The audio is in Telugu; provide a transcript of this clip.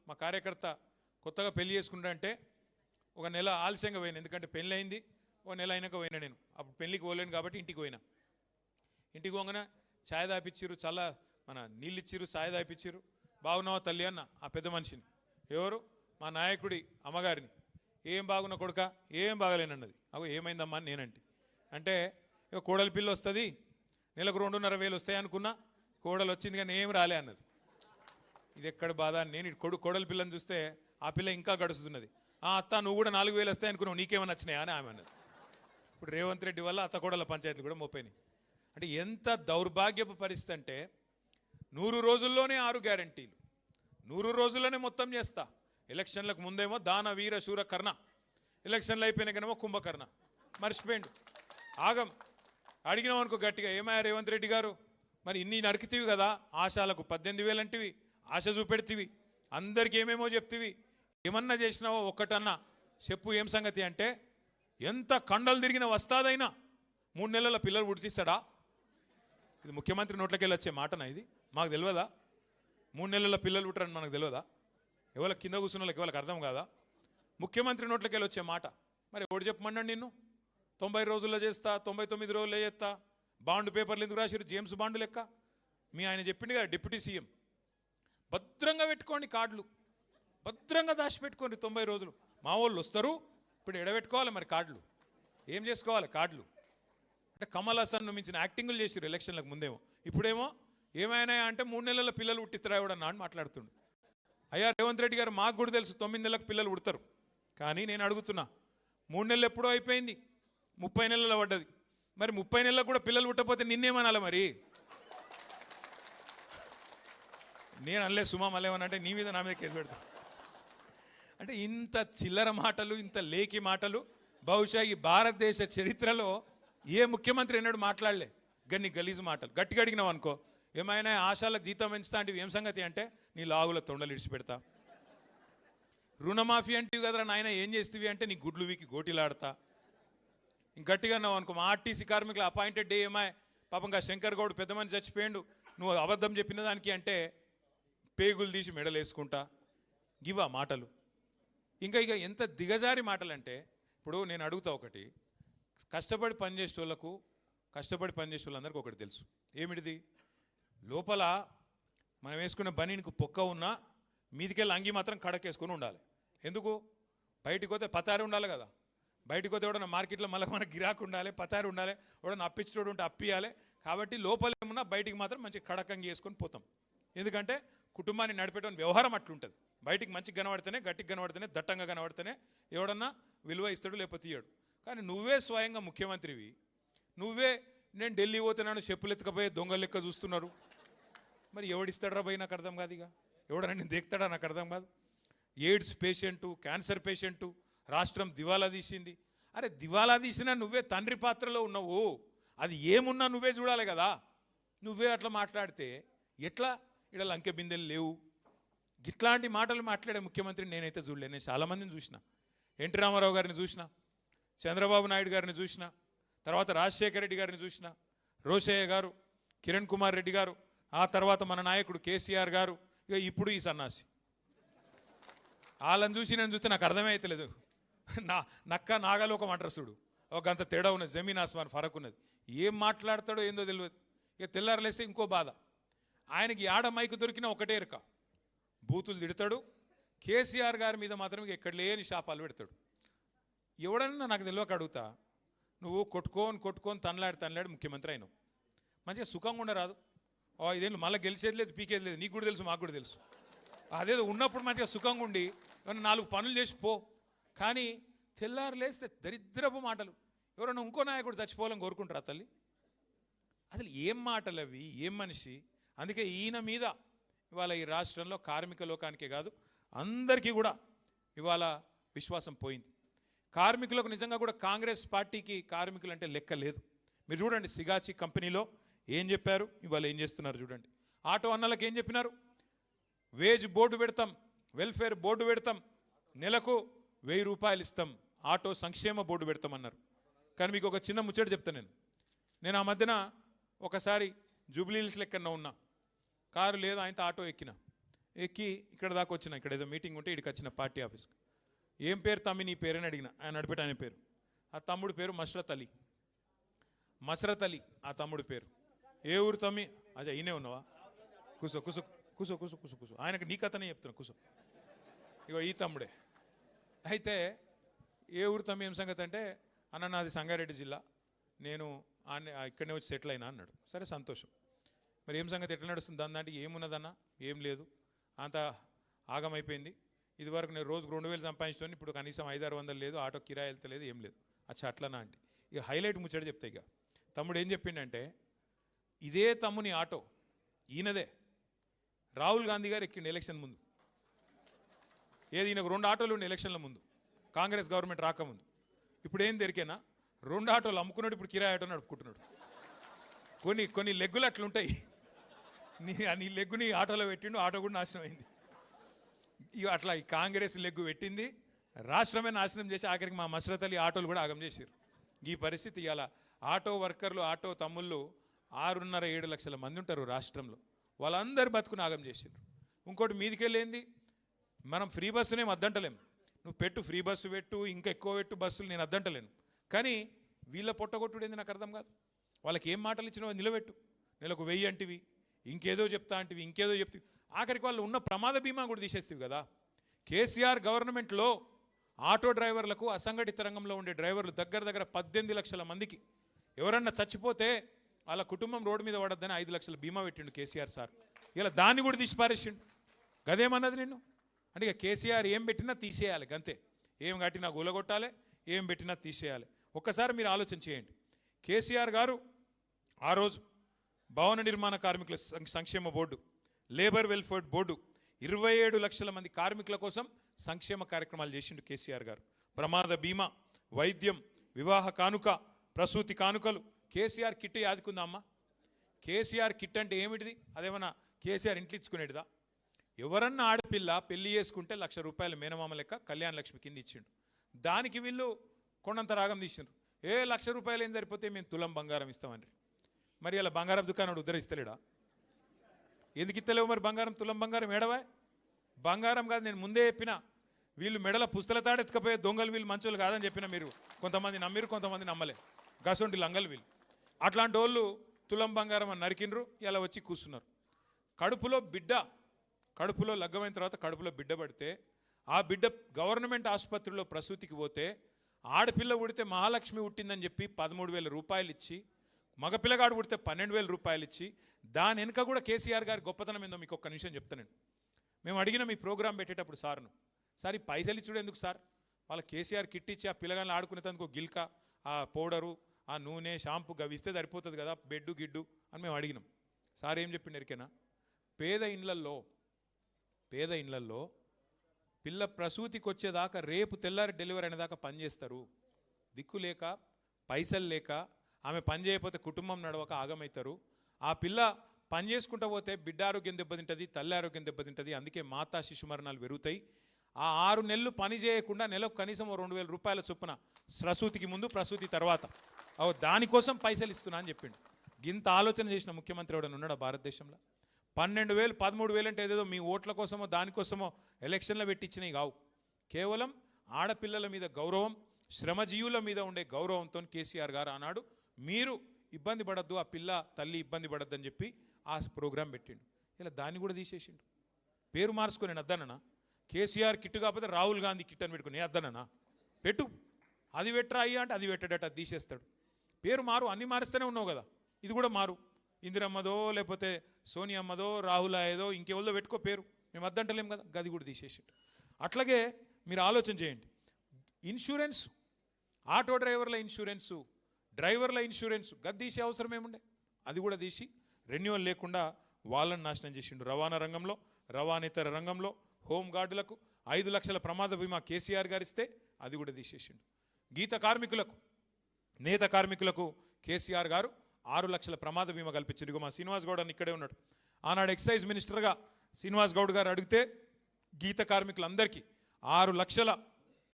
మా కార్యకర్త కొత్తగా పెళ్లి చేసుకుంటా ఒక నెల ఆలస్యంగా పోయినా, ఎందుకంటే పెళ్ళి అయింది ఒక నెల అయినాక పోయినా. నేను అప్పుడు పెళ్ళికి పోలేను కాబట్టి ఇంటికి పోయినా. ఇంటికి పోగానే ఛాయ్ దాపిచ్చిర్రు, చల్ల మన నీళ్ళు ఇచ్చిర్రు, ఛాయ్ దాపిచ్చిర్రు. బాగున్నావా తల్లి అన్న ఆ పెద్ద మనిషిని, ఎవరు మా నాయకుడి అమ్మగారిని. ఏం బాగున్న కొడుక, ఏం బాగలేనన్నది. అగో ఏమైందమ్మా అని అంటే ఇక కోడలి పిల్ల వస్తుంది, నెలకు 2,500 వస్తాయి అనుకున్నా, కోడలు వచ్చింది కానీ ఏం రాలే అన్నది. ఇది ఎక్కడ బాధ. నేను కోడలి పిల్లని చూస్తే ఆ పిల్ల ఇంకా గడుస్తున్నది. అత్త నువ్వు కూడా 4,000 వస్తాయి అనుకున్నావు, నీకేమన్నా వచ్చినాయా అని ఆమె అన్నది. ఇప్పుడు రేవంత్ రెడ్డి వల్ల అత్త కోడల పంచాయతీలు కూడా మోపోయినాయి. అంటే ఎంత దౌర్భాగ్యపు పరిస్థితి అంటే 100 రోజుల్లోనే 6 గ్యారంటీలు, 100 రోజుల్లోనే మొత్తం చేస్తా. ఎలక్షన్లకు ముందేమో దాన వీర శూర కర్ణ, ఎలక్షన్లు అయిపోయినాకనేమో కుంభకర్ణ. మర్చిపోయిండు ఆగం. అడిగినాం అనుకో గట్టిగా, ఏమయ్యా రేవంత్ రెడ్డి గారు మరి ఇన్ని నరికితీవి కదా, ఆశాలకు 18,000 అంటివి, ఆశ చూపెడితివి, అందరికి ఏమేమో చెప్తివి, ఏమన్నా చేసినావో ఒక్కటన్నా చెప్పు ఏం సంగతి అంటే, ఎంత కండలు తిరిగిన వస్తాదైనా 3 నెలల పిల్లలు పుట్టిస్తాడా? ఇది ముఖ్యమంత్రి నోట్లకెళ్ళి వచ్చే మాటనా? ఇది మాకు తెలియదా? 3 నెలల పిల్లలు పుట్టరని మనకు తెలియదా? ఎవరికి కింద కూర్చున్న వాళ్ళకి ఎవరికి అర్థం కాదా? ముఖ్యమంత్రి నోట్లకెళ్ళి వచ్చే మాట. మరి ఎవడు చెప్పమన్నాడు నిన్ను 90 రోజుల్లో చేస్తా, 99 రోజుల్లో చేస్తా, బాండ్ పేపర్లు ఎందుకు రాశారు? జేమ్స్ బాండ్ లెక్క. మీ ఆయన చెప్పింది కదా డిప్యూటీ సీఎం, భద్రంగా పెట్టుకోండి కార్డులు, భద్రంగా దాచిపెట్టుకోండి 90 రోజులు. మా వాళ్ళు వస్తారు, ఇప్పుడు ఎడబెట్టుకోవాలి మరి కార్డులు, ఏం చేసుకోవాలి కార్డులు? అంటే కమల్ హాసన్ మించిన యాక్టింగులు చేసారు ఎలక్షన్లకు ముందేమో. ఇప్పుడేమో ఏమైనా అంటే 3 నెలల పిల్లలు పుట్టిస్తారా ఎవడన్నా అని మాట్లాడుతుండు. అయ్యా రేవంత్ రెడ్డి గారు, మాకు కూడా తెలుసు 9 నెలలకు పిల్లలు పుడతారు, కానీ నేను అడుగుతున్నా 3 నెలలు ఎప్పుడో అయిపోయింది, 30 నెలలు పడ్డది. మరి 30 నెలలకు కూడా పిల్లలు పుట్టకపోతే నిన్నేమనాలి మరి? నేను అనలే, సుమా మళ్ళేమనంటే నీ మీద నా మీద కేసు పెడతా. అంటే ఇంత చిల్లర మాటలు, ఇంత లేకి మాటలు బహుశా ఈ భారతదేశ చరిత్రలో ఏ ముఖ్యమంత్రి ఎన్నడూ మాట్లాడలే. గన్ని గలీజు మాటలు. గట్టిగా అడిగినావు అనుకో, ఏమైనా ఆశాలకు జీతం పెంచుతా అంటే ఏం సంగతి అంటే, నీ లాగుల తొండలు ఇడిచిపెడతా. రుణమాఫీ అంటే కదరా నాయన ఏం చేస్తేవి అంటే, నీ గుడ్లు వీకి గోటిలాడతా. ఇంక గట్టిగా అన్నావు అనుకో, మా ఆర్టీసీ కార్మికుల అపాయింటెడ్ డే ఏమాయ్ పాపంగా శంకర్ గౌడ్ పెద్ద మంది చచ్చిపోయిండు, నువ్వు అబద్ధం చెప్పిన దానికి అంటే పేగులు తీసి మెడలు వేసుకుంటా. గివా మాటలు. ఇంకా ఎంత దిగజారి మాటలంటే, ఇప్పుడు నేను అడుగుతా ఒకటి, కష్టపడి పనిచేసే వాళ్ళందరికీ ఒకటి తెలుసు. ఏమిటిది? లోపల మనం వేసుకున్న బనీనికి పొక్క ఉన్నా మీదికెళ్ళి అంగి మాత్రం కడకేసుకొని ఉండాలి. ఎందుకు? బయటికి పోతే పతారి ఉండాలి కదా. బయటికి పోతే ఎవడన్నా మార్కెట్లో మళ్ళీ మనకు గిరాకు ఉండాలి, పతారి ఉండాలి, ఎవడన్నా అప్పించడం ఉంటే అప్పియాలి. కాబట్టి లోపల ఏమన్నా బయటికి మాత్రం మంచి కడకంగి వేసుకొని పోతాం. ఎందుకంటే కుటుంబాన్ని నడిపేట వ్యవహారం అట్లుంటుంది. బయటికి మంచిగా కనబడితేనే, గట్టిగా కనబడితేనే, దట్టంగా కనబడితేనే ఎవడన్నా విలువ ఇస్తాడు, లేకపోతే ఇయ్యాడు. కానీ నువ్వే స్వయంగా ముఖ్యమంత్రివి, నువ్వే నేను ఢిల్లీ పోతున్నాను చెప్పులు ఎత్తుకపోయే దొంగ లెక్క చూస్తున్నారు. మరి ఎవడిస్తాడరా పోయి నాకు అర్థం కాదు. ఇక ఎవడన్నా నేను దేక్తాడా నాకు అర్థం కాదు. ఎయిడ్స్ పేషెంటు, క్యాన్సర్ పేషెంటు, రాష్ట్రం దివాలా తీసింది. అరే దివాలా తీసినా నువ్వే తండ్రి పాత్రలో ఉన్నావు, అది ఏమున్నా నువ్వే చూడాలి కదా. నువ్వే అట్లా మాట్లాడితే ఎట్లా? ఇక్కడ లంకె బిందెలు లేవు. ఇట్లాంటి మాటలు మాట్లాడే ముఖ్యమంత్రిని నేనైతే చూడలేను. నేను చాలామందిని చూసిన, ఎన్టీ రామారావు గారిని చూసిన, చంద్రబాబు నాయుడు గారిని చూసిన, తర్వాత రాజశేఖర రెడ్డి గారిని చూసిన, రోషయ్య గారు, కిరణ్ కుమార్ రెడ్డి గారు, ఆ తర్వాత మన నాయకుడు కేసీఆర్ గారు, ఇక ఇప్పుడు ఈ సన్నాసి. వాళ్ళని చూసి నేను చూస్తే నాకు అర్థమే అవుతలేదు. నక్క నాగలోకం అంటారు చూడు, ఒక అంత తేడా ఉన్నది, జమీన్ ఆస్మాన్ ఫరక్ ఉన్నది. ఏం మాట్లాడతాడో ఏందో తెలియదు. ఇక తెల్లారలేస్తే ఇంకో బాధ, ఆయనకి ఆడ మైకు దొరికినా ఒకటే ఎరక, బూతులు తిడతాడు. కేసీఆర్ గారి మీద మాత్రం ఎక్కడ లేని శాపాలు పెడతాడు. ఎవడన్నా నాకు తెలియక అడుగుతా, నువ్వు కొట్టుకొని తనలాడి ముఖ్యమంత్రి అయినావు, మంచిగా సుఖంగా ఉండరాదు? ఇదేంటి మళ్ళీ గెలిచేది లేదు, పీకేది లేదు, నీకు కూడా తెలుసు, మాకు కూడా తెలుసు. అదేదో ఉన్నప్పుడు మంచిగా సుఖంగా ఉండి 4 పనులు చేసి పో. కానీ తెల్లారు లేస్తే దరిద్రపు మాటలు. ఎవరైనా ఇంకో నాయకుడు చచ్చిపోవాలని కోరుకుంటారా తల్లి? అసలు ఏం మాటలు అవి, ఏం మనిషి? అందుకే ఈయన మీద ఇవాళ ఈ రాష్ట్రంలో కార్మిక లోకానికే కాదు అందరికీ కూడా ఇవాళ విశ్వాసం పోయింది. కార్మికులకు నిజంగా కూడా కాంగ్రెస్ పార్టీకి కార్మికులు అంటే లెక్క లేదు. మీరు చూడండి, సిగాచి కంపెనీలో ఏం చెప్పారు, ఇవాళ ఏం చేస్తున్నారు చూడండి. ఆటో అన్నలకు ఏం చెప్పినారు? వేజ్ బోర్డు పెడతాం, వెల్ఫేర్ బోర్డు పెడతాం, నెలకు 1000 రూపాయలు ఇస్తాం, ఆటో సంక్షేమ బోర్డు పెడతామన్నారు. కానీ మీకు ఒక చిన్న ముచ్చట చెప్తాను. నేను ఆ మధ్యన ఒకసారి జూబ్లీహిల్స్ లెక్కన ఉన్నా, కారు లేదు, ఆయనతో ఆటో ఎక్కి ఇక్కడ దాకా వచ్చిన, ఇక్కడ ఏదో మీటింగ్ ఉంటే ఇక్కడికి వచ్చిన పార్టీ ఆఫీస్కి. ఏం పేరు తమ్మి నీ పేరని అడిగిన. ఆయన నడిపెట్టి ఆయన పేరు, ఆ తమ్ముడు పేరు మస్రత్ అలీ. మస్రత్ అలీ ఆ తమ్ముడు పేరు. ఏ ఊరు తమ్మి? అజా ఈయనే ఉన్నావా? కూసో కూసో కూసో కూసో కూసో కూసో. ఆయనకు నీ కథనే చెప్తున్నా, కూసో. ఇగో ఈ తమ్ముడే. అయితే ఏ ఊరు తమ్మి ఏం సంగతి అంటే, అన్న నాది సంగారెడ్డి జిల్లా, నేను ఇక్కడనే వచ్చి సెటిల్ అయినా అన్నాడు. సరే సంతోషం. మరి ఏం సంగతి ఎట్లా నడుస్తుంది దాని దాంట్లో? ఏమున్నదన్నా? ఏం లేదు, అంత ఆగమైపోయింది. ఇదివరకు నేను రోజుకు 2000 సంపాదించుకొని ఇప్పుడు కనీసం 500-600 లేదు, ఆటో కిరాయి వెళ్తలేదు, ఏం లేదు. అచ్చా అట్లనా అంటే ఇక హైలైట్ ముచ్చట చెప్తా. ఇక తమ్ముడు ఏం చెప్పిండంటే, ఇదే తమ్ముని ఆటో ఈయనదే రాహుల్ గాంధీ గారు ఎక్కిండు ఎలక్షన్ ముందు. ఏది ఈయనకు 2 ఆటోలు ఉండే ఎలక్షన్ల ముందు, కాంగ్రెస్ గవర్నమెంట్ రాకముందు. ఇప్పుడు ఏం దొరికేనా 2 ఆటోలు అమ్ముకున్నాడు, ఇప్పుడు కిరాయి ఆటో నడుపుకుంటున్నాడు. కొన్ని లెగ్గులు అట్లుంటాయి. నీ లెగ్గుని ఆటోలో పెట్టిండు, ఆటో కూడా నాశనం అయింది. ఇక అట్లా ఈ కాంగ్రెస్ లెగ్గు పెట్టింది, రాష్ట్రమే నాశనం చేసి ఆఖరికి మా మస్రత్ అలీ ఆటోలు కూడా ఆగం చేశారు. ఈ పరిస్థితి ఇవాళ ఆటో వర్కర్లు, ఆటో తమ్ముళ్ళు 6.5-7 లక్షల మంది ఉంటారు రాష్ట్రంలో. వాళ్ళందరూ బతుకుని ఆగం చేశారు. ఇంకోటి మీదికెళ్ళేంది, మనం ఫ్రీ బస్సునేం అద్దంటలేము. నువ్వు పెట్టు, ఫ్రీ బస్సు పెట్టు, ఇంకా ఎక్కువ పెట్టు బస్సులు, నేను అద్దంటలేను. కానీ వీళ్ళ పొట్టగొట్టుడేంది నాకు అర్థం కాదు. వాళ్ళకి ఏం మాటలు ఇచ్చినావో నిలబెట్టు. నెలకు 1000 అంటివి, ఇంకేదో చెప్తా అంటివి, ఇంకేదో చెప్తావి. ఆఖరికి వాళ్ళు ఉన్న ప్రమాద బీమా కూడా తీసేస్తావు కదా. కేసీఆర్ గవర్నమెంట్లో ఆటో డ్రైవర్లకు, అసంఘటిత రంగంలో ఉండే డ్రైవర్లు దగ్గర 18 లక్షల మందికి ఎవరన్నా చచ్చిపోతే వాళ్ళ కుటుంబం రోడ్డు మీద పడద్దని 5 లక్షల బీమా పెట్టిండు కేసీఆర్ సార్. ఇలా దాన్ని కూడా తీసి పారేసిండు. గదేమన్నది నిన్ను అంటే, ఇక కేసీఆర్ ఏం పెట్టినా తీసేయాలి గంతే. ఏం కట్టినా గూలగొట్టాలి, ఏం పెట్టినా తీసేయాలి. ఒక్కసారి మీరు ఆలోచన చేయండి. కేసీఆర్ గారు ఆ రోజు భవన నిర్మాణ కార్మికుల సంక్షేమ బోర్డు, లేబర్ వెల్ఫేర్ బోర్డు 27 లక్షల మంది కార్మికుల కోసం సంక్షేమ కార్యక్రమాలు చేసిండు కేసీఆర్ గారు. ప్రమాద బీమా, వైద్యం, వివాహ కానుక, ప్రసూతి కానుకలు. కేసీఆర్ కిట్ యాదుకుందా అమ్మ? కేసీఆర్ కిట్ అంటే ఏమిటిది? అదేమన్నా కేసీఆర్ ఇంట్లో ఇచ్చుకునేటిదా? ఎవరన్నా ఆడపిల్ల పెళ్లి చేసుకుంటే ₹1,00,000 మేనమామ లెక్క కళ్యాణ లక్ష్మి కింద ఇచ్చిండు. దానికి వీళ్ళు కొండంత రాగం తీసిండ్రు. ₹1,00,000 ఏం సరిపోతే మేము తులం బంగారం ఇస్తామని. మరి అలా బంగారం దుకాణం ఉద్ధరిస్తలేడా? ఎందుకు ఇస్తలేవు మరి బంగారం? తులం బంగారం ఏడవా? బంగారం కాదు, నేను ముందే చెప్పిన, వీళ్ళు మెడల పుస్తల తాడెత్తుకపోయే దొంగలు, వీళ్ళు మంచోళ్ళు కాదని చెప్పిన. మీరు కొంతమంది నమ్మిరు, కొంతమంది నమ్మలే. గసొంటి లంగలు వీళ్ళు. అట్లాంటి వాళ్ళు తులం బంగారం అని నరికిండ్రు, ఇలా వచ్చి కూర్చున్నారు. కడుపులో లగ్గమైన తర్వాత కడుపులో బిడ్డ పడితే, ఆ బిడ్డ గవర్నమెంట్ ఆసుపత్రిలో ప్రసూతికి పోతే, ఆడపిల్ల పుడితే మహాలక్ష్మి పుట్టిందని చెప్పి ₹13,000 ఇచ్చి, మగపిల్లగాడు పుడితే ₹12,000 ఇచ్చి, దాని వెనుక కూడా కేసీఆర్ గారి గొప్పతనం ఏందో మీకు ఒక్క నిమిషం చెప్తాను. మేము అడిగిన మీ ప్రోగ్రాం పెట్టేటప్పుడు సార్ను, సార్ ఈ పైసలు ఇచ్చుడు ఎందుకు సార్? వాళ్ళ కేసీఆర్ కిట్ ఇచ్చి ఆ పిల్లగాన్ని ఆడుకునేందుకు గిల్క, ఆ పౌడరు, ఆ నూనె, షాంపూ అవి ఇస్తే సరిపోతుంది కదా, బెడ్డు గిడ్డు అని మేము అడిగినాం. సార్ ఏం చెప్పిండు ఎరికేనా? పేద ఇండ్లల్లో పిల్ల ప్రసూతికి వచ్చేదాకా, రేపు తెల్లారి డెలివరీ అయినదాకా పనిచేస్తారు. దిక్కు లేక, పైసలు లేక, ఆమె పని చేయకపోతే కుటుంబం నడవక ఆగమవుతారు. ఆ పిల్ల పని చేసుకుంటూ పోతే బిడ్డ ఆరోగ్యం దెబ్బతింటుంది, తల్లి ఆరోగ్యం దెబ్బతింటుంది. అందుకే మాతా శిశు మరణాలు పెరుగుతాయి. ఆ 6 నెలలు పని చేయకుండా నెలకు కనీసం ₹2,000 చొప్పున, ప్రసూతికి ముందు, ప్రసూతి తర్వాత, దానికోసం పైసలు ఇస్తున్నా అని చెప్పిండు. ఇంత ఆలోచన చేసిన ముఖ్యమంత్రి ఎవడన్నా ఉన్నాడా భారతదేశంలో? 12,000, 13,000 అంటే ఏదేదో మీ ఓట్ల కోసమో దానికోసమో ఎలక్షన్లో పెట్టించినవి కావు. కేవలం ఆడపిల్లల మీద గౌరవం, శ్రమజీవుల మీద ఉండే గౌరవంతో కేసీఆర్ గారు అన్నాడు, మీరు ఇబ్బంది పడద్దు, ఆ పిల్ల తల్లి ఇబ్బంది పడద్దు అని చెప్పి ఆ ప్రోగ్రాం పెట్టిండు. ఇలా దాన్ని కూడా తీసేసిండు. పేరు మార్చుకొని నేను అద్దనన్నా. కేసీఆర్ కిట్ కాకపోతే రాహుల్ గాంధీ కిట్ అని పెట్టుకుని నేను అద్దనన్నా. పెట్టు, అది పెట్టరా అయ్యా అంటే అది పెట్టడట, అది తీసేస్తాడు. పేరు మారు, అన్ని మారుస్తూనే ఉన్నావు కదా, ఇది కూడా మారు. ఇందిరమ్మదో, లేకపోతే సోనియమ్మదో, రాహుల్ అయ్యేదో, ఇంకెవరిదో పెట్టుకో పేరు, మేము అద్దంటలేం కదా, గది కూడా తీసేసిండు. అట్లాగే మీరు ఆలోచన చేయండి. ఇన్సూరెన్స్, ఆటో డ్రైవర్ల ఇన్సూరెన్సు, డ్రైవర్ల ఇన్సూరెన్స్ గది తీసే అవసరం ఏముండే? అది కూడా తీసి రెన్యువల్ లేకుండా వాళ్ళని నాశనం చేసిండు. రవాణా రంగంలో, రవాణేతర రంగంలో హోంగార్డులకు 5 లక్షల ప్రమాద బీమా కేసీఆర్ గారు ఇస్తే అది కూడా తీసేసిండు. గీత కార్మికులకు, నేత కార్మికులకు కేసీఆర్ గారు 6 లక్షల ప్రమాద బీమా కల్పించారు. ఇక మా శ్రీనివాస్ గౌడ్ అని ఇక్కడే ఉన్నాడు. ఆనాడు ఎక్సైజ్ మినిస్టర్గా శ్రీనివాస్ గౌడ్ గారు అడిగితే గీత కార్మికులందరికీ 6 లక్షల